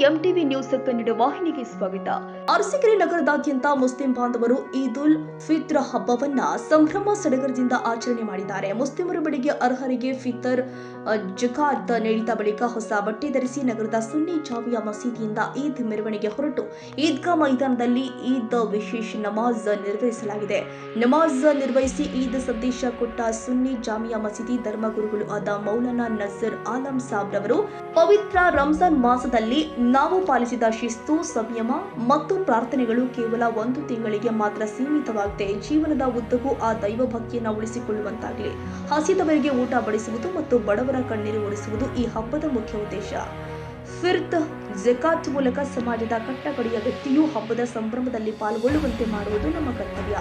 MTV news Kannada ವಾಹಿನಿಗೆ ಸ್ವಾಗತ. ಅರಸೀಕೆರೆ ನಗರದಾದ್ಯಂತ ಮುಸ್ಲಿಂ ಬಾಂಧವರು ಈದ್ ಉಲ್ ಫಿತ್ರ್ ಹಬ್ಬವನ್ನ ಸಂಭ್ರಮ ಸಡಗರದಿಂದ ಆಚರಣೆ ಮಾಡಿದ್ದಾರೆ. ಮುಸ್ಲಿಮರು ಬೆಳಿಗ್ಗೆ ಅರ್ಹರಿಗೆ ಫಿತರ್ ಜಕಾತ್ ನೀಡಿದ ಬಳಿಕ ಹೊಸ ಬಟ್ಟೆ ಧರಿಸಿ ನಗರದ ಸುನ್ನಿ ಜಾಮಿಯಾ ಮಸೀದಿಯಿಂದ ಈದ್ ಮೆರವಣಿಗೆ ಹೊರಟು ಈದ್ಗಾ ಮೈದಾನದಲ್ಲಿ ಈದ್ ವಿಶೇಷ ನಮಾಜ್ ನಿರ್ವಹಿಸಲಾಗಿದೆ. ನಮಾಜ್ ನಿರ್ವಹಿಸಿ ಈದ್ ಸಂದೇಶ ಕೊಟ್ಟ ಸುನ್ನಿ ಜಾಮಿಯಾ ಮಸೀದಿ ಧರ್ಮಗುರುಗಳು ಆದ ಮೌಲಾನಾ ನಜೀರ್ ಆಲಂ ಸಾಬ್ ರವರು ಪವಿತ್ರ ರಂಜಾನ್ ಮಾಸದಲ್ಲಿ ನಾವು ಪಾಲಿಸಿದ ಶಿಸ್ತು, ಸಂಯಮ ಮತ್ತು ಪ್ರಾರ್ಥನೆಗಳು ಕೇವಲ ಒಂದು ತಿಂಗಳಿಗೆ ಮಾತ್ರ ಸೀಮಿತವಾಗದೆ ಜೀವನದ ಉದ್ದಕ್ಕೂ ಆ ದೈವ ಭಕ್ತಿಯನ್ನು ಉಳಿಸಿಕೊಳ್ಳುವಂತಾಗಲಿ. ಹಸಿದವರಿಗೆ ಊಟ ಬಡಿಸುವುದು ಮತ್ತು ಬಡವರ ಕಣ್ಣೀರು ಒರೆಸುವುದು ಈ ಹಬ್ಬದ ಮುಖ್ಯ ಉದ್ದೇಶ. ಫಿರ್ತ್ ಜಕಾತ್ ಮೂಲಕ ಸಮಾಜದ ಕಟ್ಟಕಡೆಯ ವ್ಯಕ್ತಿಯು ಹಬ್ಬದ ಸಂಭ್ರಮದಲ್ಲಿ ಪಾಲ್ಗೊಳ್ಳುವಂತೆ ಮಾಡುವುದು ನಮ್ಮ ಕರ್ತವ್ಯ.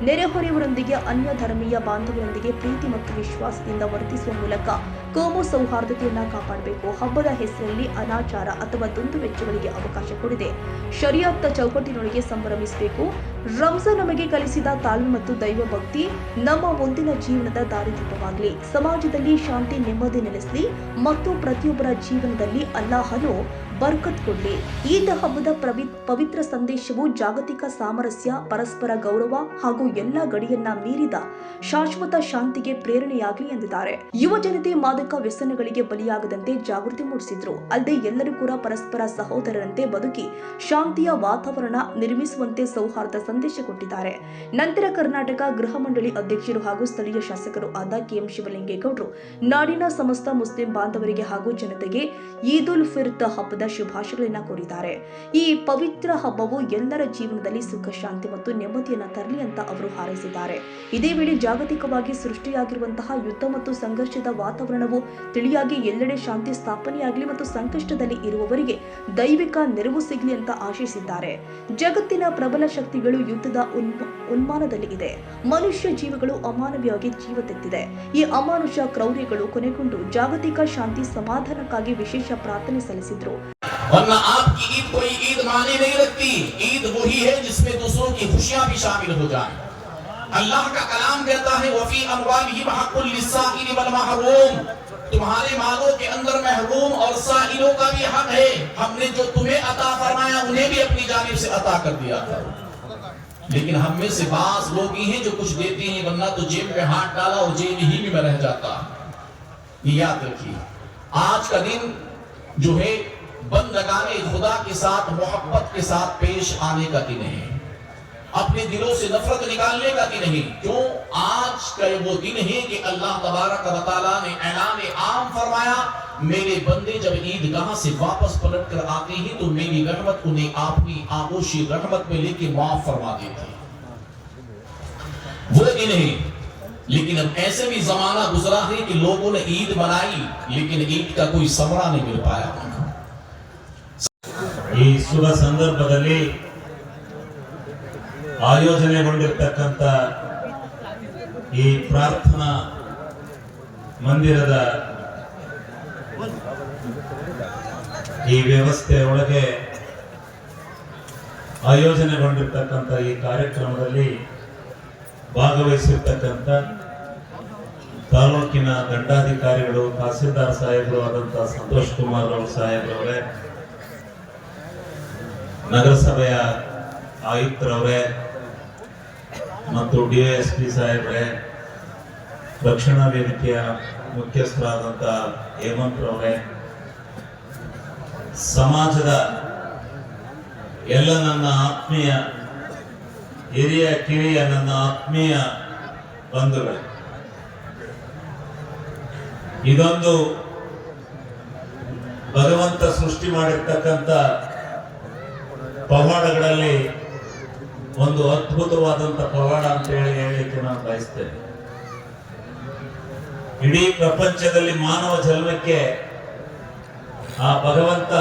ನೆರೆಹೊರೆಯವರೊಂದಿಗೆ, ಅನ್ಯ ಧರ್ಮೀಯ ಬಾಂಧವರೊಂದಿಗೆ ಪ್ರೀತಿ ಮತ್ತು ವಿಶ್ವಾಸದಿಂದ ವರ್ತಿಸುವ ಮೂಲಕ ಕೋಮು ಸೌಹಾರ್ದತೆಯನ್ನು ಕಾಪಾಡಬೇಕು. ಹಬ್ಬದ ಹೆಸರಲ್ಲಿ ಅನಾಚಾರ ಅಥವಾ ದುಂದುವೆಚ್ಚಗಳಿಗೆ ಅವಕಾಶ ಕೊಡದೆ ಶರಿಯತ್ ಚೌಕಟ್ಟಿನೊಳಗೆ ಸಂಭ್ರಮಿಸಬೇಕು. ರಂಜಾನ್ ನಮಗೆ ಕಲಿಸಿದ ತಾಳ್ಮೆ ಮತ್ತು ದೈವ ಭಕ್ತಿ ನಮ್ಮ ಮುಂದಿನ ಜೀವನದ ದಾರಿದೀಪವಾಗಲಿ. ಸಮಾಜದಲ್ಲಿ ಶಾಂತಿ, ನೆಮ್ಮದಿ ನೆಲೆಸಲಿ ಮತ್ತು ಪ್ರತಿಯೊಬ್ಬರ ಜೀವನದಲ್ಲಿ ಅಲ್ಲಾಹನು ಬರ್ಕತ್ ಕೊಡಲಿ. ಈದ್ ಹಬ್ಬದ ಪವಿತ್ರ ಸಂದೇಶವು ಜಾಗತಿಕ ಸಾಮರಸ್ಯ, ಪರಸ್ಪರ ಗೌರವ ಹಾಗೂ ಎಲ್ಲ ಗಡಿಯನ್ನ ಮೀರಿದ ಶಾಶ್ವತ ಶಾಂತಿಗೆ ಪ್ರೇರಣೆಯಾಗಲಿ ಎಂದಿದ್ದಾರೆ. ಯುವ ಜನತೆ ಮಾದಕ ವ್ಯಸನಗಳಿಗೆ ಬಲಿಯಾಗದಂತೆ ಜಾಗೃತಿ ಮೂಡಿಸಿದ್ರು. ಅಲ್ಲದೆ ಎಲ್ಲರೂ ಕೂಡ ಪರಸ್ಪರ ಸಹೋದರರಂತೆ ಬದುಕಿ ಶಾಂತಿಯ ವಾತಾವರಣ ನಿರ್ಮಿಸುವಂತೆ ಸೌಹಾರ್ದ ಸಂದೇಶ ಕೊಟ್ಟಿದ್ದಾರೆ. ನಂತರ ಕರ್ನಾಟಕ ಗೃಹ ಮಂಡಳಿ ಅಧ್ಯಕ್ಷರು ಹಾಗೂ ಸ್ಥಳೀಯ ಶಾಸಕರು ಆದ ಕೆಎಂ ಶಿವಲಿಂಗೇಗೌಡರು ನಾಡಿನ ಸಮಸ್ತ ಮುಸ್ಲಿಂ ಬಾಂಧವರಿಗೆ ಹಾಗೂ ಜನತೆಗೆ ಈದ್ ಉಲ್ ಫಿತ್ರ್ ಹಬ್ಬದ ಶುಭಾಶಯಗಳನ್ನು ಕೋರಿದ್ದಾರೆ. ಈ ಪವಿತ್ರ ಹಬ್ಬವು ಎಲ್ಲರ ಜೀವನದಲ್ಲಿ ಸುಖ, ಶಾಂತಿ ಮತ್ತು ನೆಮ್ಮದಿಯನ್ನು ತರಲಿ ಅಂತ ಅವರು ಹಾರೈಸಿದ್ದಾರೆ. ಇದೇ ವೇಳೆ ಜಾಗತಿಕವಾಗಿ ಸೃಷ್ಟಿಯಾಗಿರುವಂತಹ ಯುದ್ಧ ಮತ್ತು ಸಂಘರ್ಷದ ವಾತಾವರಣವು ತಿಳಿಯಾಗಿ ಎಲ್ಲೆಡೆ ಶಾಂತಿ ಸ್ಥಾಪನೆಯಾಗಲಿ ಮತ್ತು ಸಂಕಷ್ಟದಲ್ಲಿ ಇರುವವರಿಗೆ ದೈವಿಕ ನೆರವು ಸಿಗಲಿ ಅಂತ ಆಶಿಸಿದ್ದಾರೆ. ಜಗತ್ತಿನ ಪ್ರಬಲ ಶಕ್ತಿಗಳು ಯುದ್ಧದ ಉನ್ಮಾನದಲ್ಲಿ ಇದೆ. ಮನುಷ್ಯ ಜೀವಗಳು ಅಮಾನವೀಯವಾಗಿ ಜೀವ ತೆತ್ತಿದೆ. ಈ ಅಮಾನುಷ ಕ್ರೌರ್ಯಗಳು ಕೊನೆಗೊಂಡು ಜಾಗತಿಕ ಶಾಂತಿ ಸಮಾಧಾನಕ್ಕಾಗಿ ವಿಶೇಷ ಪ್ರಾರ್ಥನೆ ಸಲ್ಲಿಸಿದ್ರು. वरना आपकी ईद कोई ईद माने नहीं रखती। ईद वही है जिसमें दूसरों की खुशियां भी शामिल हो जाएं। अल्लाह का कलाम कहता है वफी अमवालिहिम हक़्क़ुल लिस्साइल वल महरूम, तुम्हारे मालों के अंदर महरूम और साइलों का भी हक है। हमने जो तुम्हें अता फरमाया उन्हें भी अपनी जानिब से अता कर दिया था। लेकिन हम में से बास लोग ही हैं जो कुछ देते हैं, वरना तो जेब में हाथ डाला और जेब ही में रह जाता। याद रखिए, आज का दिन जो है बंदगाने खुदा के साथ, मोहब्बत के साथ पेश आने का दिन है। अपने दिलों से नफरत निकालने का दिन है। क्यों? आज का वो दिन है कि अल्लाह तबारक व तआला ने ऐलान आम फरमाया, मेरे बंदे जब ईदगाह से वापस पलट कर आते हैं तो मेरी रहमत उन्हें अपनी आगोशी रहमत में लेके माफ फरमा देती। वो दिन है। लेकिन अब ऐसे भी जमाना गुजरा है कि लोगों ने ईद मनाई लेकिन ईद का कोई समरा नहीं मिल पाया। ಈ ಶುಭ ಸಂದರ್ಭದಲ್ಲಿ ಆಯೋಜನೆಗೊಂಡಿರತಕ್ಕಂತ ಈ ಪ್ರಾರ್ಥನಾ ಮಂದಿರದ ಈ ವ್ಯವಸ್ಥೆ ಒಳಗೆ ಆಯೋಜನೆಗೊಂಡಿರತಕ್ಕಂತ ಈ ಕಾರ್ಯಕ್ರಮದಲ್ಲಿ ಭಾಗವಹಿಸಿರ್ತಕ್ಕಂಥ ತಾಲೂಕಿನ ದಂಡಾಧಿಕಾರಿಗಳು, ತಹಸೀಲ್ದಾರ್ ಸಾಹೇಬರು ಆದಂತಹ ಸಂತೋಷ್ ಕುಮಾರ್ ಅವರು ಸಾಹೇಬ್ರವರೇ, ನಗರಸಭೆಯ ಆಯುಕ್ತರವರೇ ಮತ್ತು ಡಿವೈಎಸ್ಪಿ ಸಾಹೇಬ್ರೆ, ರಕ್ಷಣಾ ವೇದಿಕೆಯ ಮುಖ್ಯಸ್ಥರಾದಂಥ ಹೇಮಂತ್ ರವರೇ, ಸಮಾಜದ ಎಲ್ಲ ನನ್ನ ಆತ್ಮೀಯ ಹಿರಿಯ ಕಿರಿಯ ನನ್ನ ಆತ್ಮೀಯ ಬಂಧುಗಳೇ, ಇದೊಂದು ಭಗವಂತ ಸೃಷ್ಟಿ ಮಾಡಿರ್ತಕ್ಕಂಥ ಪವಾಡಗಳಲ್ಲಿ ಒಂದು ಅದ್ಭುತವಾದಂಥ ಪವಾಡ ಅಂತ ಹೇಳಲಿಕ್ಕೆ ನಾನು ಬಯಸ್ತೇನೆ. ಇಡೀ ಪ್ರಪಂಚದಲ್ಲಿ ಮಾನವ ಜನ್ಮಕ್ಕೆ ಆ ಭಗವಂತ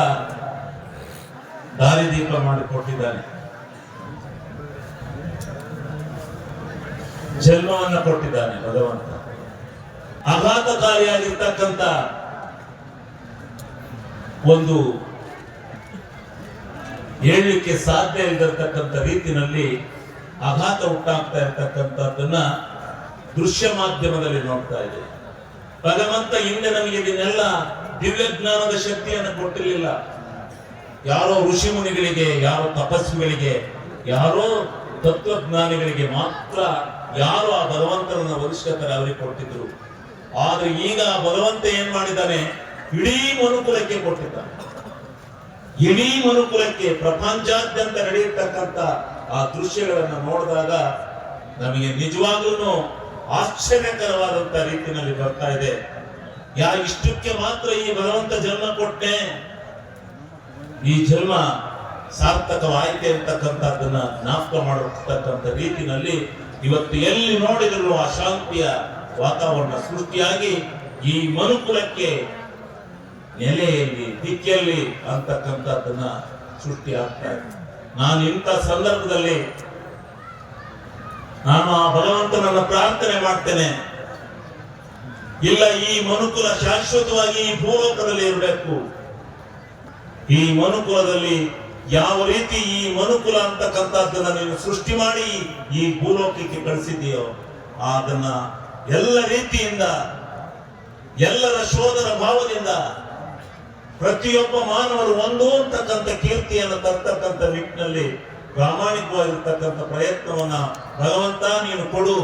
ದಾರಿದೀಪ ಮಾಡಿಕೊಟ್ಟಿದ್ದಾನೆ, ಜನ್ಮವನ್ನು ಕೊಟ್ಟಿದ್ದಾನೆ ಭಗವಂತ. ಆಘಾತಕಾರಿಯಾಗಿರ್ತಕ್ಕಂಥ ಒಂದು ಹೇಳಲಿಕ್ಕೆ ಸಾಧ್ಯ ಇಲ್ಲದಿರತಕ್ಕಂಥ ರೀತಿಯಲ್ಲಿ ಆಘಾತ ಉಂಟಾಗ್ತಾ ಇರತಕ್ಕಂಥದ್ದನ್ನ ದೃಶ್ಯ ಮಾಧ್ಯಮದಲ್ಲಿ ನೋಡ್ತಾ ಇದ್ದೇವೆ. ಭಗವಂತ ಹಿಂದೆ ನಮಗೆ ಇದನ್ನೆಲ್ಲ ದಿವ್ಯ ಜ್ಞಾನದ ಶಕ್ತಿಯನ್ನು ಕೊಟ್ಟಿರಲಿಲ್ಲ. ಯಾರೋ ಋಷಿ ಮುನಿಗಳಿಗೆ, ಯಾರೋ ತಪಸ್ವಿಗಳಿಗೆ, ಯಾರೋ ತತ್ವಜ್ಞಾನಿಗಳಿಗೆ ಮಾತ್ರ ಯಾರು ಆ ಭಗವಂತನನ್ನ ವರಿಷ್ಠತರ ಅವರಿಗೆ ಕೊಟ್ಟಿದ್ರು. ಆದ್ರೆ ಈಗ ಭಗವಂತ ಏನ್ ಮಾಡಿದ್ದಾನೆ, ಇಡೀ ಮನುಕುಲಕ್ಕೆ ಕೊಟ್ಟಿದ್ದಾನೆ. ಇಡೀ ಮನುಕುಲಕ್ಕೆ ಪ್ರಪಂಚಾದ್ಯಂತ ನಡೆಯತಕ್ಕಂತ ಆ ದೃಶ್ಯಗಳನ್ನ ನೋಡಿದಾಗ ನಮಗೆ ನಿಜವಾಗ್ಲೂ ಆಶ್ಚರ್ಯಕರವಾದಂತ ರೀತಿಯಲ್ಲಿ ಬರ್ತಾ ಇದೆ. ಇಷ್ಟಕ್ಕೆ ಮಾತ್ರ ಈ ಭಗವಂತ ಜನ್ಮ ಕೊಟ್ಟೆ, ಈ ಜನ್ಮ ಸಾರ್ಥಕವಾಯಿತೆ ಅಂತಕ್ಕಂಥದ್ದನ್ನ ಜ್ಞಾಪಕ ಮಾಡತಕ್ಕಂಥ ರೀತಿಯಲ್ಲಿ ಇವತ್ತು ಎಲ್ಲಿ ನೋಡಿದ್ರು ಆ ಶಾಂತಿಯ ವಾತಾವರಣ ಸೃಷ್ಟಿಯಾಗಿ ಈ ಮನುಕುಲಕ್ಕೆ ನೆಲೆಯಲ್ಲಿ ದಿಕ್ಕಿಯಲ್ಲಿ ಅಂತಕ್ಕಂಥದ್ದನ್ನ ಸೃಷ್ಟಿ ಆಗ್ತಾ ಇದೆ. ನಾನು ಇಂಥ ಸಂದರ್ಭದಲ್ಲಿ ನಾನು ಆ ಭಗವಂತನನ್ನ ಪ್ರಾರ್ಥನೆ ಮಾಡ್ತೇನೆ, ಇಲ್ಲ ಈ ಮನುಕುಲ ಶಾಶ್ವತವಾಗಿ ಈ ಭೂಲೋಕದಲ್ಲಿ ಇರಬೇಕು. ಈ ಮನುಕುಲದಲ್ಲಿ ಯಾವ ರೀತಿ ಈ ಮನುಕುಲ ಅಂತಕ್ಕಂಥದ್ದನ್ನ ನೀನು ಸೃಷ್ಟಿ ಮಾಡಿ ಈ ಭೂಲೋಕಕ್ಕೆ ಕಳಿಸಿದೆಯೋ ಅದನ್ನ ಎಲ್ಲ ರೀತಿಯಿಂದ, ಎಲ್ಲರ ಶೋಧನ ಭಾವದಿಂದ ಪ್ರತಿಯೊಬ್ಬ ಮಾನವರು ಒಂದು ಅಂತಕ್ಕಂಥ ಕೀರ್ತಿಯನ್ನು ತರ್ತಕ್ಕಂಥ ನಿಟ್ಟಿನಲ್ಲಿ ಪ್ರಾಮಾಣಿಕವಾಗಿರ್ತಕ್ಕಂಥ ಪ್ರಯತ್ನವನ್ನ ಭಗವಂತ ನೀನು ಕೊಡು.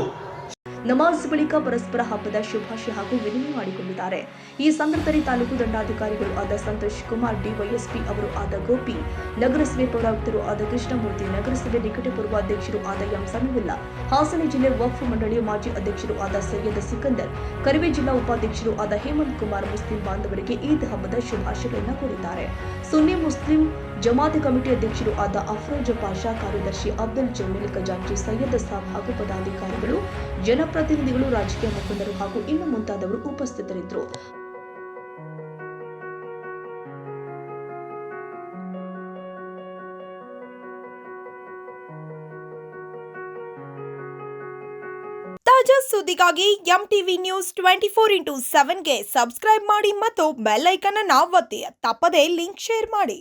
ನಮಾಜ್ ಬಳಿಕ ಪರಸ್ಪರ ಹಬ್ಬದ ಶುಭಾಶಯ ಹಾಗೂ ವಿನಿಮಯ ಮಾಡಿಕೊಂಡಿದ್ದಾರೆ. ಈ ಸಂದರ್ಭದಲ್ಲಿ ತಾಲೂಕು ದಂಡಾಧಿಕಾರಿಗಳು ಆದ ಸಂತೋಷ್ ಕುಮಾರ್, ಡಿವೈಎಸ್ಪಿ ಅವರು ಆದ ಗೋಪಿ, ನಗರಸಭೆ ಪೌರಾಯುಕ್ತರು ಆದ ಕೃಷ್ಣಮೂರ್ತಿ, ನಗರಸಭೆ ನಿಕಟಪೂರ್ವ ಅಧ್ಯಕ್ಷರು ಆದ ಎಂ ಸಮೀವುಲ್ಲಾ, ಹಾಸನ ಜಿಲ್ಲೆ ವಕ್ಫ್ ಮಂಡಳಿಯ ಮಾಜಿ ಅಧ್ಯಕ್ಷರು ಆದ ಸೈಯದ್ ಸಿಕಂದರ್, ಕರಿವೆ ಜಿಲ್ಲಾ ಉಪಾಧ್ಯಕ್ಷರು ಆದ ಹೇಮಂತ್ ಕುಮಾರ್ ಮುಸ್ಲಿಂ ಬಾಂಧವರಿಗೆ ಈದ್ ಹಬ್ಬದ ಶುಭಾಶಯಗಳನ್ನು ಕೋರಿದ್ದಾರೆ. ಸುನ್ನಿ ಮುಸ್ಲಿಂ ಜಮಾತ್ ಕಮಿಟಿ ಅಧ್ಯಕ್ಷರು ಆದ ಅಫ್ರೋಜ್ ಪಾಷಾ, ಕಾರ್ಯದರ್ಶಿ ಅಬ್ದುಲ್ ಜಮೀಲ್ ಖಜಾಂಚಿ, ಸೈಯದ್ ಸಾಬ್ ಹಾಗೂ ಪದಾಧಿಕಾರಿಗಳು, ಜನಪ್ರತಿನಿಧಿಗಳು, ರಾಜಕೀಯ ಮುಖಂಡರು ಹಾಗೂ ಇನ್ನು ಮುಂತಾದವರು ಉಪಸ್ಥಿತರಿದ್ದರು. ತಾಜಾ ಸುದ್ದಿಗಾಗಿ ಎಂಟಿವಿ ನ್ಯೂಸ್ 24x7ಗೆ ಸಬ್ಸ್ಕ್ರೈಬ್ ಮಾಡಿ ಮತ್ತು ಬೆಲ್ ಐಕಾನ್ ಅನ್ನು ಒತ್ತಿ. ತಪ್ಪದೇ ಲಿಂಕ್ ಶೇರ್ ಮಾಡಿ.